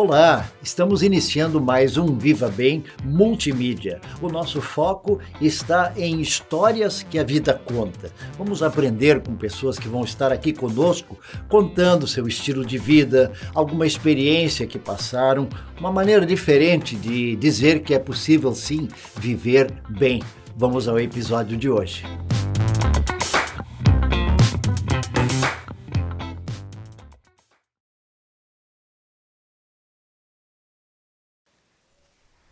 Olá, estamos iniciando mais um Viva Bem Multimídia. O nosso foco está em histórias que a vida conta. Vamos aprender com pessoas que vão estar aqui conosco, contando seu estilo de vida, alguma experiência que passaram, uma maneira diferente de dizer que é possível sim viver bem. Vamos ao episódio de hoje.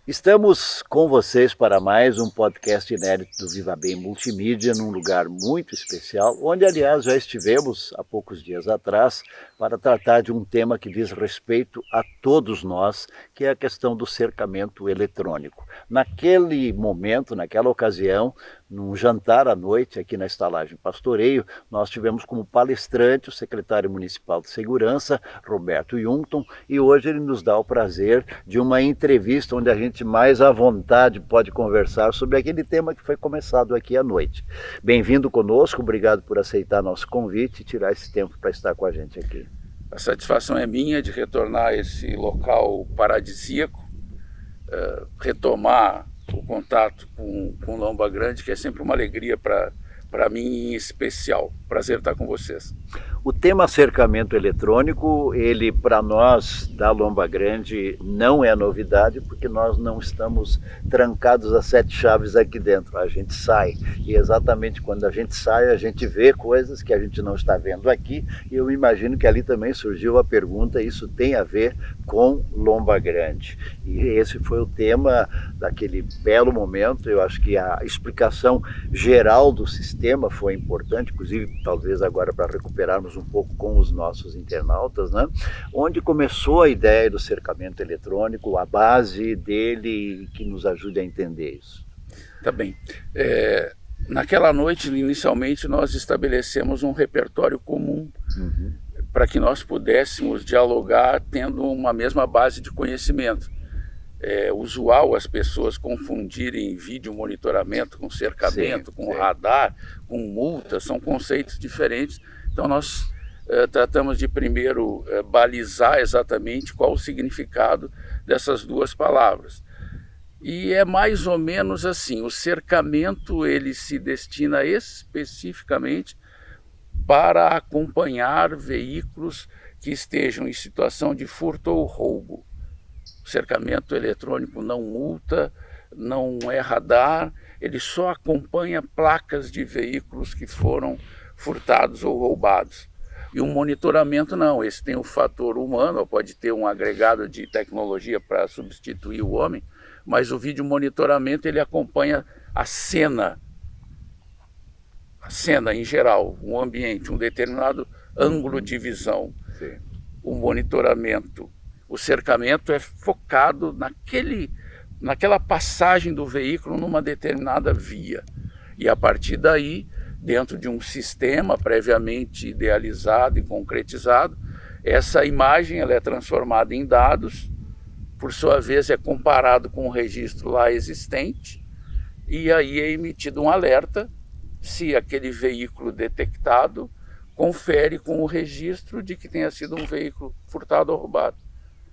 Estamos com vocês para mais um podcast inédito do Viva Bem Multimídia, num lugar muito especial, onde, aliás, já estivemos há poucos dias atrás para tratar de um tema que diz respeito a todos nós, que é a questão do cercamento eletrônico. Naquele momento, naquela ocasião, num jantar à noite aqui na estalagem Pastoreio, nós tivemos como palestrante o secretário municipal de segurança, Roberto Jungton, e hoje ele nos dá o prazer de uma entrevista onde a gente mais à vontade pode conversar sobre aquele tema que foi começado aqui à noite. Bem-vindo conosco, obrigado por aceitar nosso convite e tirar esse tempo para estar com a gente aqui. A satisfação é minha de retornar a esse local paradisíaco, retomar o contato com Lomba Grande, que é sempre uma alegria para mim em especial. Prazer estar com vocês. O tema cercamento eletrônico, ele para nós da Lomba Grande não é novidade, porque nós não estamos trancados a 7 chaves aqui dentro, a gente sai. E exatamente quando a gente sai, a gente vê coisas que a gente não está vendo aqui, e eu imagino que ali também surgiu a pergunta, isso tem a ver com Lomba Grande. E esse foi o tema daquele belo momento. Eu acho que a explicação geral do sistema foi importante, inclusive talvez agora para recuperarmos um pouco com os nossos internautas, né? Onde começou a ideia do cercamento eletrônico, a base dele, que nos ajude a entender isso. Tá bem. Naquela noite, inicialmente, nós estabelecemos um repertório comum para que nós pudéssemos dialogar tendo uma mesma base de conhecimento. É usual as pessoas confundirem vídeo monitoramento com cercamento, com radar, com multa, são conceitos diferentes. Então nós tratamos de primeiro balizar exatamente qual o significado dessas duas palavras. E é mais ou menos assim, o cercamento ele se destina especificamente para acompanhar veículos que estejam em situação de furto ou roubo. O cercamento eletrônico não multa, não é radar, ele só acompanha placas de veículos que foram furtados ou roubados. E o monitoramento não, esse tem o fator humano, pode ter um agregado de tecnologia para substituir o homem, mas o vídeo monitoramento ele acompanha a cena em geral, um ambiente, um determinado ângulo de visão. Sim. O monitoramento, o cercamento é focado naquela passagem do veículo numa determinada via. E a partir daí, dentro de um sistema previamente idealizado e concretizado, essa imagem ela é transformada em dados, por sua vez é comparado com o registro lá existente, e aí é emitido um alerta se aquele veículo detectado confere com o registro de que tenha sido um veículo furtado ou roubado.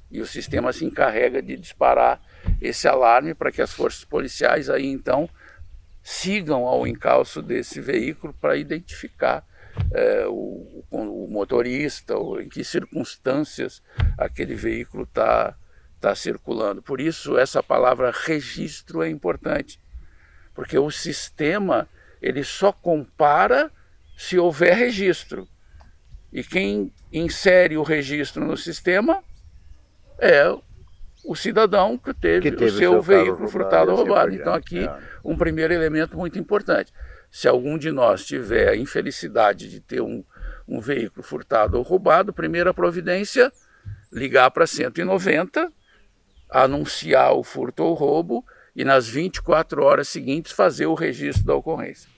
E o sistema se encarrega de disparar esse alarme para que as forças policiais aí então sigam ao encalço desse veículo para identificar o motorista, ou em que circunstâncias aquele veículo está circulando. Por isso essa palavra registro é importante, porque o sistema ele só compara se houver registro. E quem insere o registro no sistema é o cidadão que teve o seu veículo furtado ou roubado. Então aqui um primeiro elemento muito importante. Se algum de nós tiver a infelicidade de ter um veículo furtado ou roubado, primeira providência, ligar para 190, anunciar o furto ou roubo e nas 24 horas seguintes fazer o registro da ocorrência.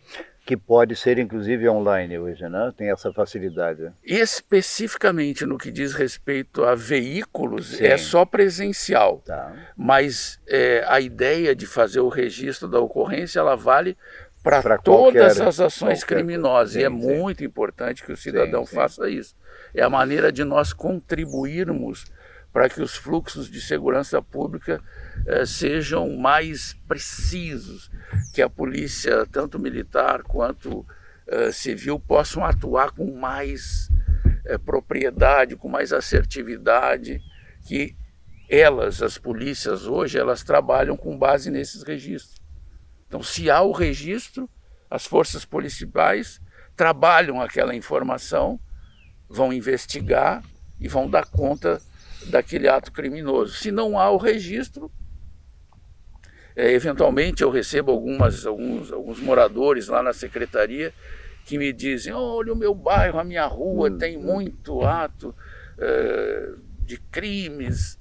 Que pode ser inclusive online hoje, né? Tem essa facilidade. Especificamente no que diz respeito a veículos, é só presencial. Tá. Mas a ideia de fazer o registro da ocorrência, ela vale para todas as ações criminosas. Sim, e é muito importante que o cidadão faça isso. É a maneira de nós contribuirmos para que os fluxos de segurança pública sejam mais precisos, que a polícia, tanto militar quanto civil, possam atuar com mais propriedade, com mais assertividade, que as polícias hoje, elas trabalham com base nesses registros. Então, se há o registro, as forças policiais trabalham aquela informação, vão investigar e vão dar conta daquele ato criminoso. Se não há o registro, eventualmente eu recebo alguns moradores lá na secretaria que me dizem: olha, o meu bairro, a minha rua tem muito ato de crimes.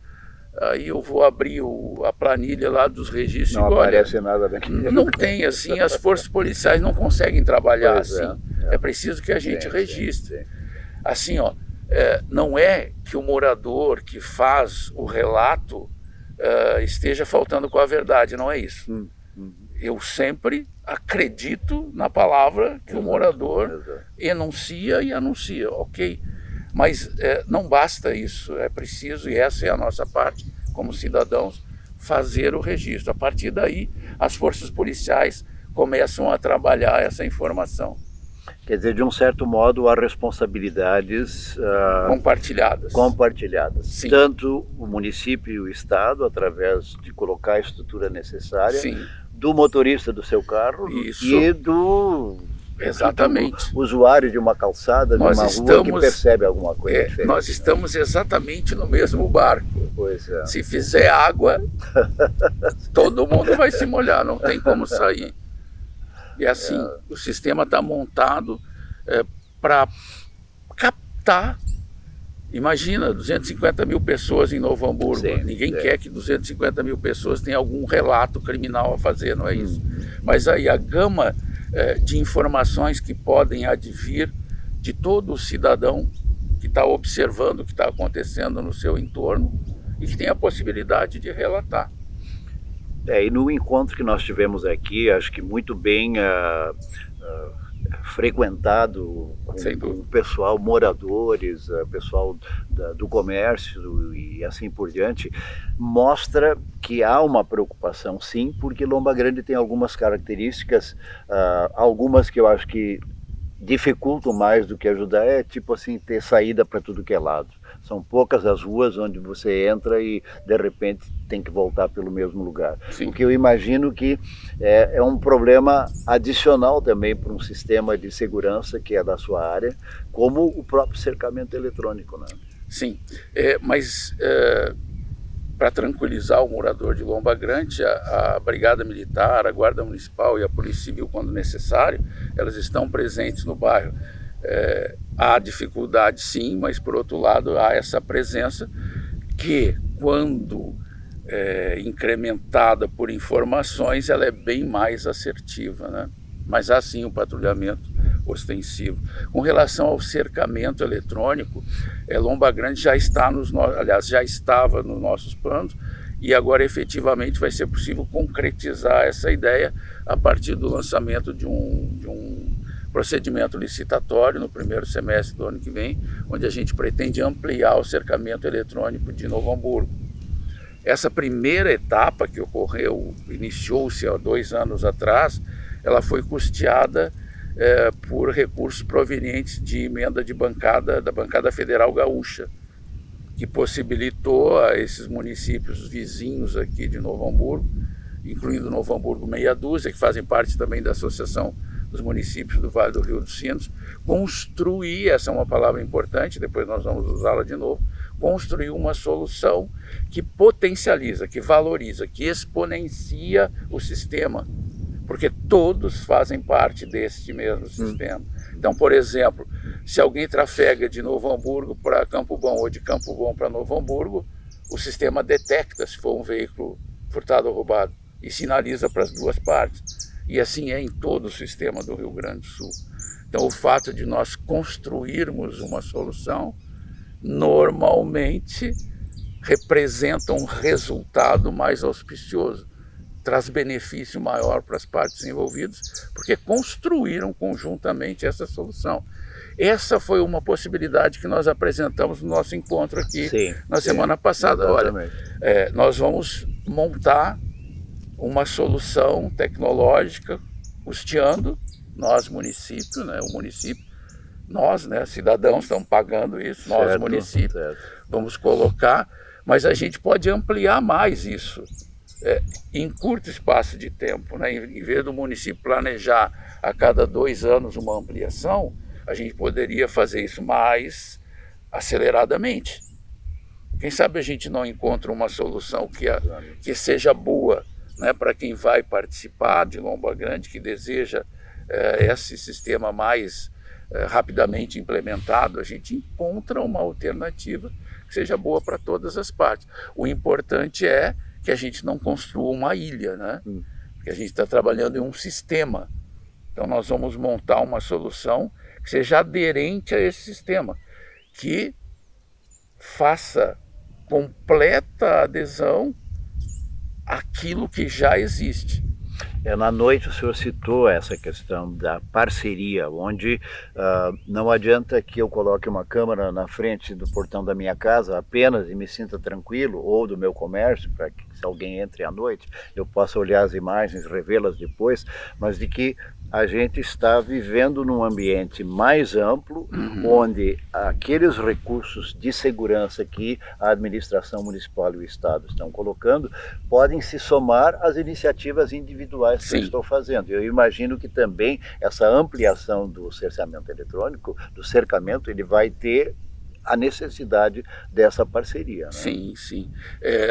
Aí eu vou abrir a planilha lá dos registros. Não aparece nada daqui. Não tem, assim, as forças policiais não conseguem trabalhar assim. É preciso que a gente registre. Sim. Assim, ó, não é que o morador que faz o relato esteja faltando com a verdade, não é isso. Eu sempre acredito na palavra que o morador enuncia e anuncia, ok? Mas não basta isso, é preciso, e essa é a nossa parte como cidadãos, fazer o registro. A partir daí, as forças policiais começam a trabalhar essa informação. Quer dizer, de um certo modo, há responsabilidades compartilhadas. Sim. Tanto o município e o Estado, através de colocar a estrutura necessária, sim, do motorista do seu carro e do usuário de uma calçada, de uma rua que percebe alguma coisa diferente. Nós estamos exatamente no mesmo barco. Pois é. Se fizer água, todo mundo vai se molhar, não tem como sair. E assim, o sistema está montado para captar. Imagina, 250 mil pessoas em Novo Hamburgo. Sim, ninguém quer que 250 mil pessoas tenham algum relato criminal a fazer, não é isso? Mas aí a gama de informações que podem advir de todo o cidadão que está observando o que está acontecendo no seu entorno e que tem a possibilidade de relatar. E no encontro que nós tivemos aqui, acho que muito bem frequentado com o pessoal, moradores, pessoal do comércio e assim por diante, mostra que há uma preocupação sim, porque Lomba Grande tem algumas características, algumas que eu acho que dificultam mais do que ajudar, tipo assim, ter saída para tudo que é lado. São poucas as ruas onde você entra e de repente tem que voltar pelo mesmo lugar. Sim. O que eu imagino que é um problema adicional também para um sistema de segurança que é da sua área, como o próprio cercamento eletrônico, né? Sim, mas para tranquilizar o morador de Lomba Grande, a Brigada Militar, a Guarda Municipal e a Polícia Civil, quando necessário, elas estão presentes no bairro. Há dificuldade sim, mas por outro lado há essa presença que, quando incrementada por informações, ela é bem mais assertiva, né? Mas há sim o patrulhamento ostensivo. Com relação ao cercamento eletrônico, Lomba Grande já está já estava nos nossos planos, e agora efetivamente vai ser possível concretizar essa ideia a partir do lançamento de um procedimento licitatório no primeiro semestre do ano que vem, onde a gente pretende ampliar o cercamento eletrônico de Novo Hamburgo. Essa primeira etapa que ocorreu, iniciou-se há 2 anos atrás, ela foi custeada por recursos provenientes de emenda de bancada da bancada federal gaúcha, que possibilitou a esses municípios vizinhos aqui de Novo Hamburgo, incluindo Novo Hamburgo meia dúzia, que fazem parte também da Associação dos Municípios do Vale do Rio dos Sinos, construir, essa é uma palavra importante, depois nós vamos usá-la de novo, construir uma solução que potencializa, que valoriza, que exponencia o sistema, porque todos fazem parte deste mesmo sistema. Então, por exemplo, se alguém trafega de Novo Hamburgo para Campo Bom ou de Campo Bom para Novo Hamburgo, o sistema detecta se for um veículo furtado ou roubado e sinaliza para as duas partes. E assim é em todo o sistema do Rio Grande do Sul. Então, o fato de nós construirmos uma solução normalmente representa um resultado mais auspicioso. traz benefício maior para as partes envolvidas, porque construíram conjuntamente essa solução. Essa foi uma possibilidade que nós apresentamos no nosso encontro aqui na semana passada. Exatamente. Olha, nós vamos montar uma solução tecnológica custeando, nós município, né, o município, nós, né, cidadãos, estamos pagando isso, nós município, vamos colocar, mas a gente pode ampliar mais isso em curto espaço de tempo, né? Em vez do município planejar a cada 2 anos uma ampliação, a gente poderia fazer isso mais aceleradamente. Quem sabe a gente não encontra uma solução que seja boa, né, para quem vai participar de Lomba Grande, que deseja esse sistema mais rapidamente implementado, a gente encontra uma alternativa que seja boa para todas as partes. O importante é que a gente não construa uma ilha, né? Porque a gente está trabalhando em um sistema. Então nós vamos montar uma solução que seja aderente a esse sistema, que faça completa adesão àquilo que já existe. Na noite o senhor citou essa questão da parceria, onde não adianta que eu coloque uma câmera na frente do portão da minha casa apenas e me sinta tranquilo, ou do meu comércio, para que se alguém entre à noite, eu possa olhar as imagens, revê-las depois, mas de que a gente está vivendo num ambiente mais amplo, onde aqueles recursos de segurança que a administração municipal e o Estado estão colocando podem se somar às iniciativas individuais que eu estou fazendo. Eu imagino que também essa ampliação do cerceamento eletrônico, do cercamento, ele vai ter a necessidade dessa parceria, né? Sim.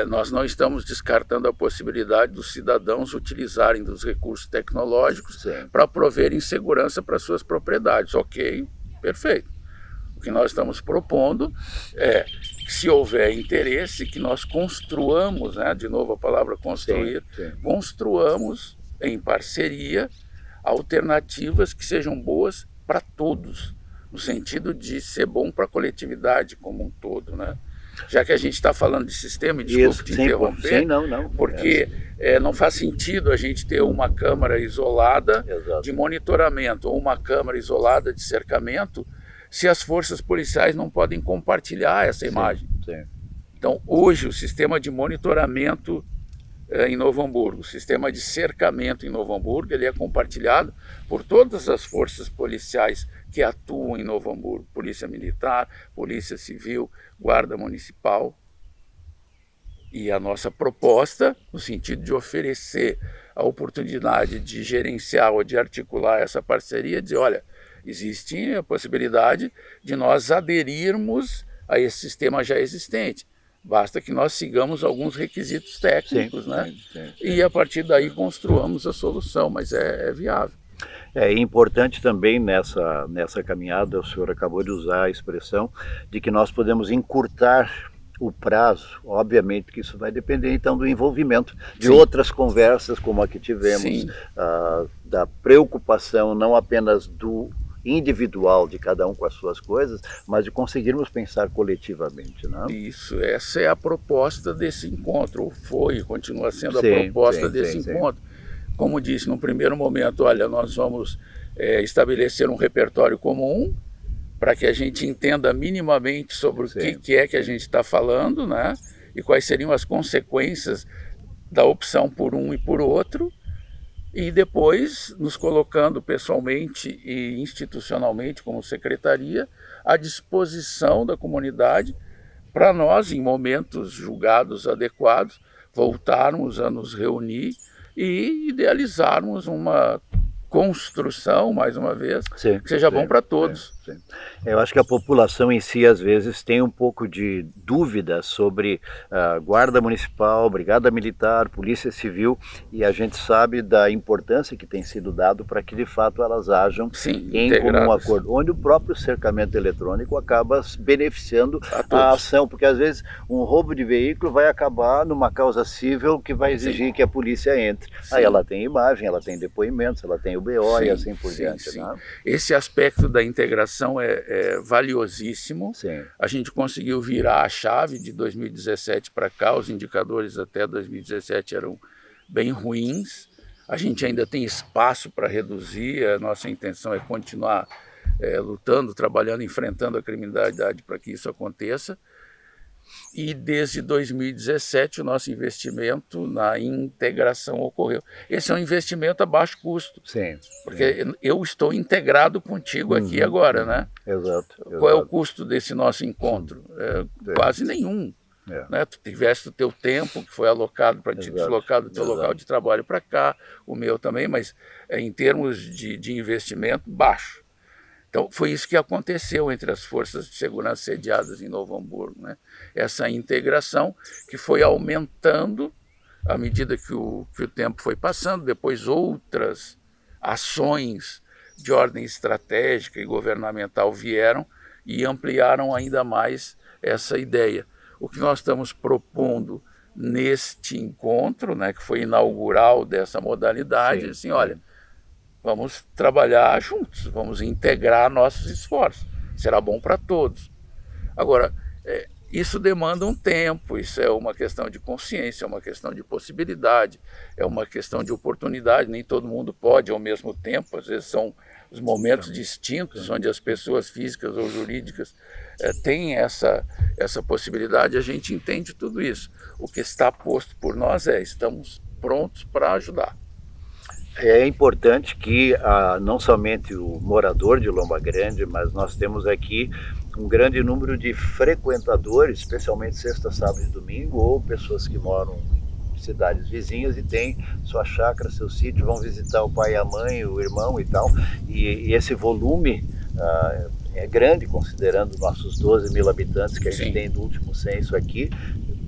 Nós não estamos descartando a possibilidade dos cidadãos utilizarem dos recursos tecnológicos para proverem segurança para suas propriedades. Ok, perfeito. O que nós estamos propondo é, se houver interesse, que nós construamos, né, de novo a palavra construir, construamos em parceria alternativas que sejam boas para todos, no sentido de ser bom para a coletividade como um todo, né? Já que a gente está falando de sistema, e desculpe te interromper, porque não faz sentido a gente ter uma câmara isolada de monitoramento ou uma câmara isolada de cercamento se as forças policiais não podem compartilhar essa imagem. Então, hoje, o sistema de monitoramento em Novo Hamburgo, o sistema de cercamento em Novo Hamburgo, ele é compartilhado por todas as forças policiais que atuam em Novo Hamburgo, Polícia Militar, Polícia Civil, Guarda Municipal. E a nossa proposta, no sentido de oferecer a oportunidade de gerenciar ou de articular essa parceria, dizer, olha, existe a possibilidade de nós aderirmos a esse sistema já existente. Basta que nós sigamos alguns requisitos técnicos, né? E a partir daí construamos a solução, mas é viável. É importante também nessa caminhada, o senhor acabou de usar a expressão de que nós podemos encurtar o prazo. Obviamente que isso vai depender então do envolvimento de outras conversas como a que tivemos, da preocupação não apenas do individual de cada um com as suas coisas, mas de conseguirmos pensar coletivamente, não? Isso, essa é a proposta desse encontro, ou foi, continua sendo a proposta desse encontro. Como disse, no primeiro momento, olha, nós vamos estabelecer um repertório comum para que a gente entenda minimamente sobre o que é que a gente está falando, né? E quais seriam as consequências da opção por um e por outro, e depois nos colocando pessoalmente e institucionalmente como secretaria à disposição da comunidade para nós, em momentos julgados adequados, voltarmos a nos reunir e idealizarmos uma construção, mais uma vez, que seja bom para todos. Eu acho que a população em si, às vezes, tem um pouco de dúvida sobre Guarda Municipal, Brigada Militar, Polícia Civil, e a gente sabe da importância que tem sido dado para que, de fato, elas ajam em comum acordo, onde o próprio cercamento eletrônico acaba beneficiando a ação, porque, às vezes, um roubo de veículo vai acabar numa causa cível que vai exigir que a polícia entre. Aí ela tem imagem, ela tem depoimentos, ela tem o BO e assim por diante. Né? Esse aspecto da integração é valiosíssimo. A gente conseguiu virar a chave de 2017 para cá, os indicadores até 2017 eram bem ruins. A gente ainda tem espaço para reduzir, a nossa intenção é continuar lutando, trabalhando, enfrentando a criminalidade para que isso aconteça. E desde 2017 o nosso investimento na integração ocorreu. Esse é um investimento a baixo custo. Sim. Porque eu estou integrado contigo aqui agora, né? Exato. Qual é o custo desse nosso encontro? Quase nenhum. Né? Tu tiveste o teu tempo que foi alocado para te deslocar do teu local de trabalho para cá, o meu também, mas em termos de investimento, baixo. Então, foi isso que aconteceu entre as forças de segurança sediadas em Novo Hamburgo, né? Essa integração que foi aumentando à medida que o tempo foi passando, depois outras ações de ordem estratégica e governamental vieram e ampliaram ainda mais essa ideia. O que nós estamos propondo neste encontro, né, que foi inaugural dessa modalidade, assim, olha, vamos trabalhar juntos, vamos integrar nossos esforços. Será bom para todos. Agora, isso demanda um tempo, isso é uma questão de consciência, é uma questão de possibilidade, é uma questão de oportunidade. Nem todo mundo pode ao mesmo tempo, às vezes são os momentos distintos onde as pessoas físicas ou jurídicas têm essa possibilidade. A gente entende tudo isso. O que está posto por nós estamos prontos para ajudar. É importante que não somente o morador de Lomba Grande, mas nós temos aqui um grande número de frequentadores, especialmente sexta, sábado e domingo, ou pessoas que moram em cidades vizinhas e têm sua chácara, seu sítio, vão visitar o pai e a mãe, o irmão e tal, e esse volume é grande, considerando nossos 12 mil habitantes que a gente tem do último censo aqui.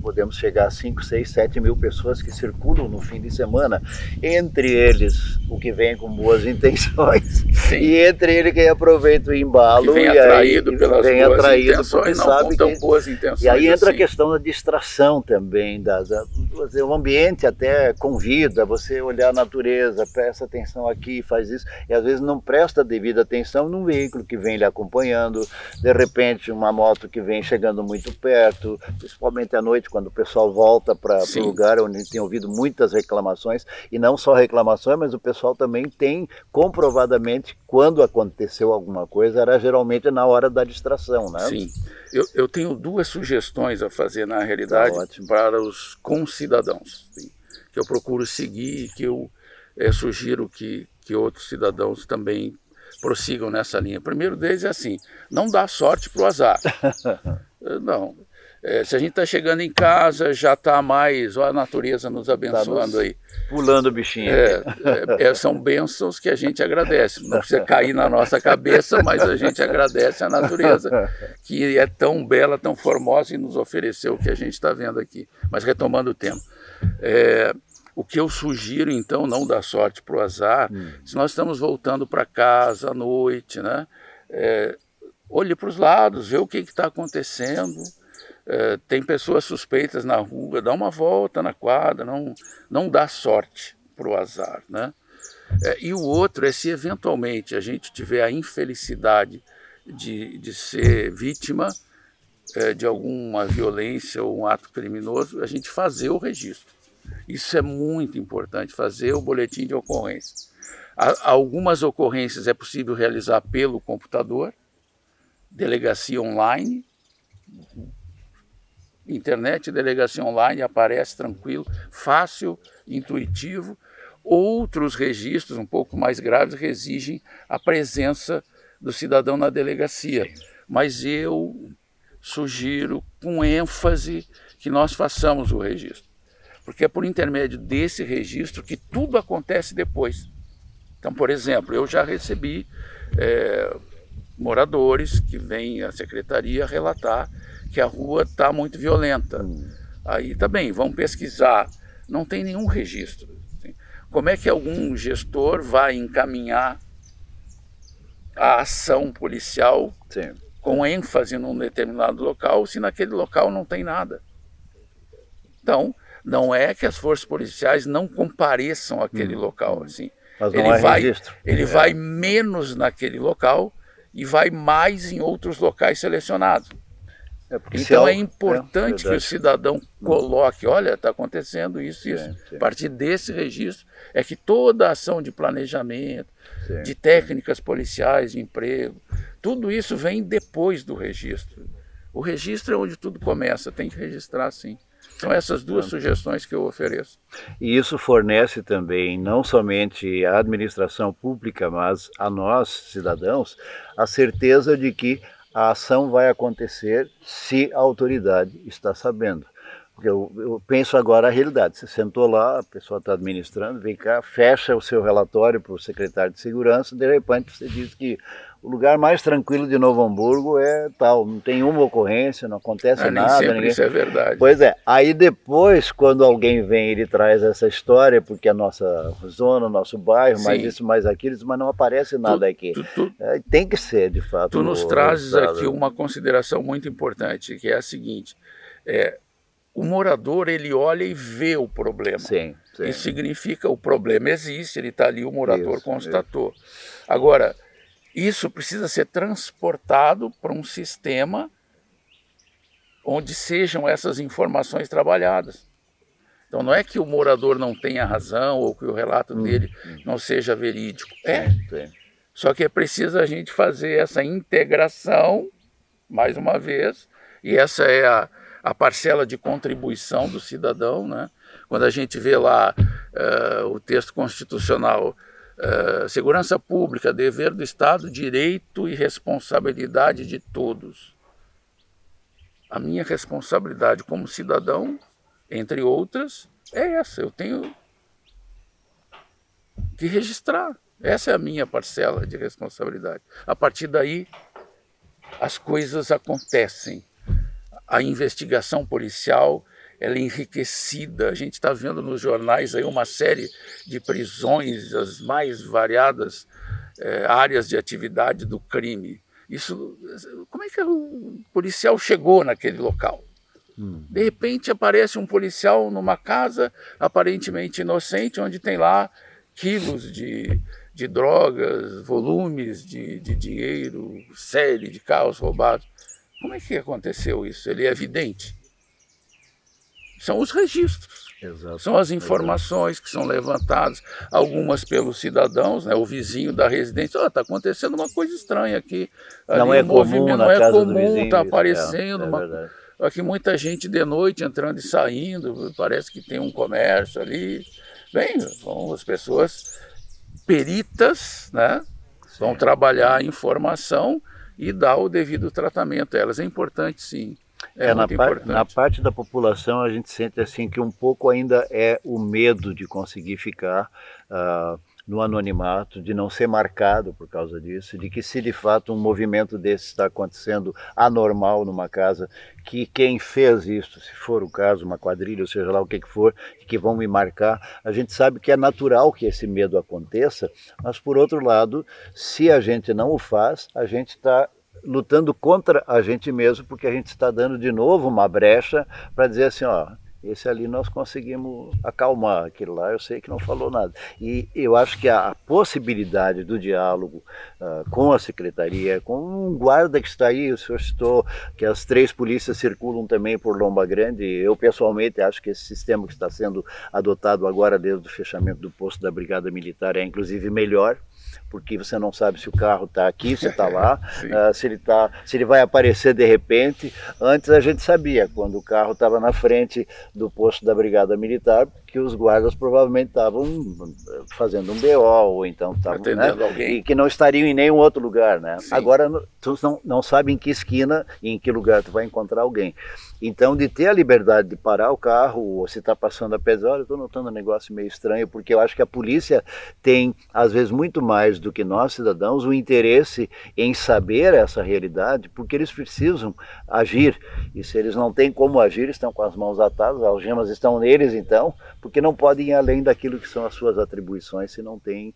Podemos chegar a 5, 6, 7 mil pessoas que circulam no fim de semana. Entre eles, o que vem com boas intenções. E entre ele quem aproveita o embalo. Que vem atraído pelas boas intenções, não com tão boas intenções. E aí entra a questão da distração também. O ambiente até convida você olhar a natureza, presta atenção aqui, faz isso. E às vezes não presta devida atenção num veículo que vem lhe acompanhando. De repente, uma moto que vem chegando muito perto, principalmente à noite, quando o pessoal volta para o lugar onde tem ouvido muitas reclamações, e não só reclamações, mas o pessoal também tem comprovadamente, quando aconteceu alguma coisa, era geralmente na hora da distração, né? Sim, eu tenho duas sugestões a fazer na realidade para os concidadãos, que eu procuro seguir e que eu sugiro que outros cidadãos também prossigam nessa linha. O primeiro deles é assim, não dá sorte para o azar. Não. Se a gente está chegando em casa, já está mais, olha a natureza nos abençoando aí. Pulando o bichinho. São bênçãos que a gente agradece. Não precisa cair na nossa cabeça, mas a gente agradece a natureza, que é tão bela, tão formosa e nos ofereceu o que a gente está vendo aqui. Mas retomando o tema, o que eu sugiro, então, não dá sorte para o azar, se nós estamos voltando para casa à noite, né? Olhe para os lados, vê o que está acontecendo. Tem pessoas suspeitas na rua, dá uma volta na quadra, não dá sorte para o azar, né? E o outro é, se eventualmente a gente tiver a infelicidade de ser vítima de alguma violência ou um ato criminoso, a gente fazer o registro. Isso é muito importante, fazer o boletim de ocorrência. Algumas ocorrências é possível realizar pelo computador, delegacia online, internet, delegacia online, aparece tranquilo, fácil, intuitivo. Outros registros um pouco mais graves exigem a presença do cidadão na delegacia. Mas eu sugiro com ênfase que nós façamos o registro. Porque é por intermédio desse registro que tudo acontece depois. Então, por exemplo, eu já recebi moradores que vêm à secretaria relatar que a rua está muito violenta. Aí tá bem, vamos pesquisar. Não tem nenhum registro. Como é que algum gestor vai encaminhar a ação policial com ênfase num determinado local se naquele local não tem nada? Então, não é que as forças policiais não compareçam àquele local. Assim. Mas não registro. Ele vai menos naquele local e vai mais em outros locais selecionados. porque Então é importante que o verdade. cidadão coloque, olha, está acontecendo isso, isso. Sim. A partir desse registro é que toda a ação de planejamento, Sim, de técnicas policiais, de emprego, tudo isso vem depois do registro. O registro é onde tudo começa, tem que registrar sim. São essas duas sugestões que eu ofereço. E isso fornece também, não somente à administração pública, mas a nós, cidadãos, a certeza de que a ação vai acontecer se a autoridade está sabendo. Porque eu penso agora a realidade. Você sentou lá, a pessoa está administrando, vem cá, fecha o seu relatório para o secretário de segurança, de repente você diz que o lugar mais tranquilo de Novo Hamburgo é tal, não tem uma ocorrência, não acontece Nem nada. sempre isso é verdade. Pois é, aí depois, quando alguém vem, ele traz essa história, porque a nossa zona, nosso bairro, mais isso, mais aquilo, mas não aparece nada aqui. Tem que ser, de fato. Tu nos trazes aqui uma consideração muito importante, que é a seguinte, o morador, ele olha e vê o problema. Sim. Isso significa o problema existe, ele está ali, o morador constatou. Agora, isso precisa ser transportado para um sistema onde sejam essas informações trabalhadas. Então não é que o morador não tenha razão ou que o relato dele não seja verídico. Só que é preciso a gente fazer essa integração, mais uma vez, e essa é a parcela de contribuição do cidadão, né? Quando a gente vê lá o texto constitucional, segurança pública, dever do Estado, direito e responsabilidade de todos. A minha responsabilidade como cidadão, entre outras, é essa. Eu tenho que registrar. Essa é a minha parcela de responsabilidade. A partir daí, as coisas acontecem. A investigação policial, ela é enriquecida. A gente está vendo nos jornais aí uma série de prisões, as mais variadas áreas de atividade do crime. Isso, como é que o policial chegou naquele local? De repente aparece um policial numa casa aparentemente inocente, onde tem lá quilos de drogas, volumes de dinheiro, série de carros roubados. Como é que aconteceu isso? Ele é evidente. São os registros. Exato. São as informações que são levantadas, algumas pelos cidadãos, né, o vizinho da residência, está acontecendo uma coisa estranha aqui. Não é comum, não é comum, está aparecendo. Aqui muita gente de noite entrando e saindo, parece que tem um comércio ali. Bem, as pessoas peritas, né, vão trabalhar a informação e dar o devido tratamento a elas. É importante, sim. Na parte da população a gente sente assim que um pouco ainda é o medo de conseguir ficar no anonimato, de não ser marcado por causa disso, de que se de fato um movimento desse está acontecendo anormal numa casa, que quem fez isso, se for o caso, uma quadrilha, ou seja lá o que for, que vão me marcar, a gente sabe que é natural que esse medo aconteça, mas por outro lado, se a gente não o faz, a gente está lutando contra a gente mesmo, porque a gente está dando de novo uma brecha para dizer assim, ó, esse ali nós conseguimos acalmar, aquele lá eu sei que não falou nada. E eu acho que a possibilidade do diálogo com a secretaria, com um guarda que está aí, o senhor citou que as 3 polícias circulam também por Lomba Grande, eu pessoalmente acho que esse sistema que está sendo adotado agora desde o fechamento do posto da Brigada Militar é inclusive melhor, porque você não sabe se o carro está aqui, se está lá, se ele vai aparecer de repente. Antes a gente sabia, quando o carro estava na frente do posto da Brigada Militar, que os guardas provavelmente estavam fazendo um BO, ou então estavam atendendo alguém, e que não estariam em nenhum outro lugar, né? Agora tu não sabe em que esquina e em que lugar tu vai encontrar alguém. Então, de ter a liberdade de parar o carro, ou se está passando a pesar, olha, eu estou notando um negócio meio estranho, porque eu acho que a polícia tem, às vezes, muito mais do que nós, cidadãos, o interesse em saber essa realidade, porque eles precisam agir. E se eles não têm como agir, estão com as mãos atadas, as algemas estão neles, então, porque não podem ir além daquilo que são as suas atribuições se não tem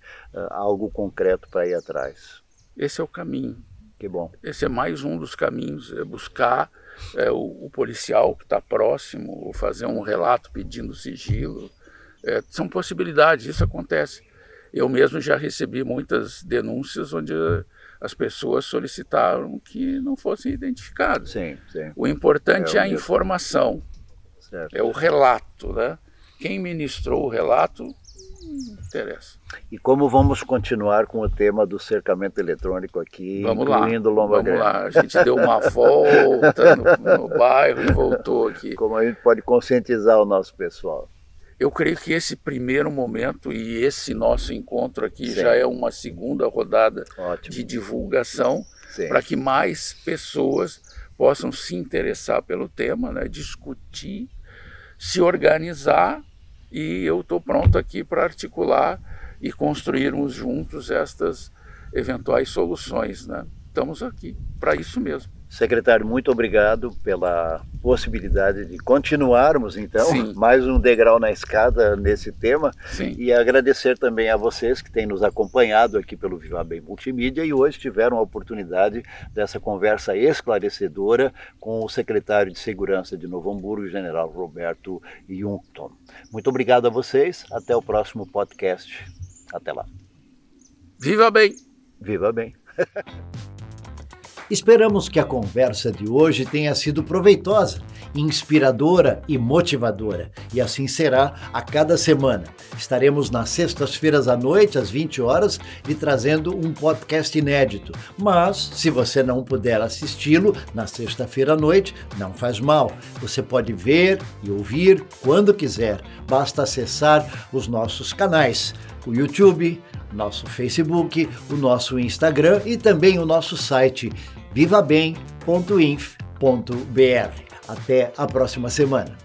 algo concreto para ir atrás. Esse é o caminho. Que bom. Esse é mais um dos caminhos, é buscar o policial que está próximo, ou fazer um relato pedindo sigilo. São possibilidades, isso acontece. Eu mesmo já recebi muitas denúncias onde as pessoas solicitaram que não fossem identificados. Sim, sim. O importante é a informação, Certo. é o relato, né? Quem ministrou o relato, não interessa. E como vamos continuar com o tema do cercamento eletrônico aqui, incluindo Lomba Grande? Vamos lá, a gente deu uma volta no bairro e voltou aqui. Como a gente pode conscientizar o nosso pessoal? Eu creio que esse primeiro momento e esse nosso encontro aqui Sim. já é uma segunda rodada Ótimo. de divulgação Sim. para que mais pessoas possam se interessar pelo tema, né? Discutir, se organizar, e eu estou pronto aqui para articular e construirmos juntos estas eventuais soluções, né? Estamos aqui para isso mesmo. Secretário, muito obrigado pela possibilidade de continuarmos, então, Sim. mais um degrau na escada nesse tema. Sim. E agradecer também a vocês que têm nos acompanhado aqui pelo Viva Bem Multimídia e hoje tiveram a oportunidade dessa conversa esclarecedora com o secretário de Segurança de Novo Hamburgo, General Roberto Junckton. Muito obrigado a vocês, até o próximo podcast. Até lá. Viva bem! Viva bem! Esperamos que a conversa de hoje tenha sido proveitosa, inspiradora e motivadora. E assim será a cada semana. Estaremos nas sextas-feiras à noite, às 20 horas, lhe trazendo um podcast inédito. Mas, se você não puder assisti-lo na sexta-feira à noite, não faz mal. Você pode ver e ouvir quando quiser. Basta acessar os nossos canais, o YouTube, nosso Facebook, o nosso Instagram e também o nosso site vivabem.inf.br. Até a próxima semana.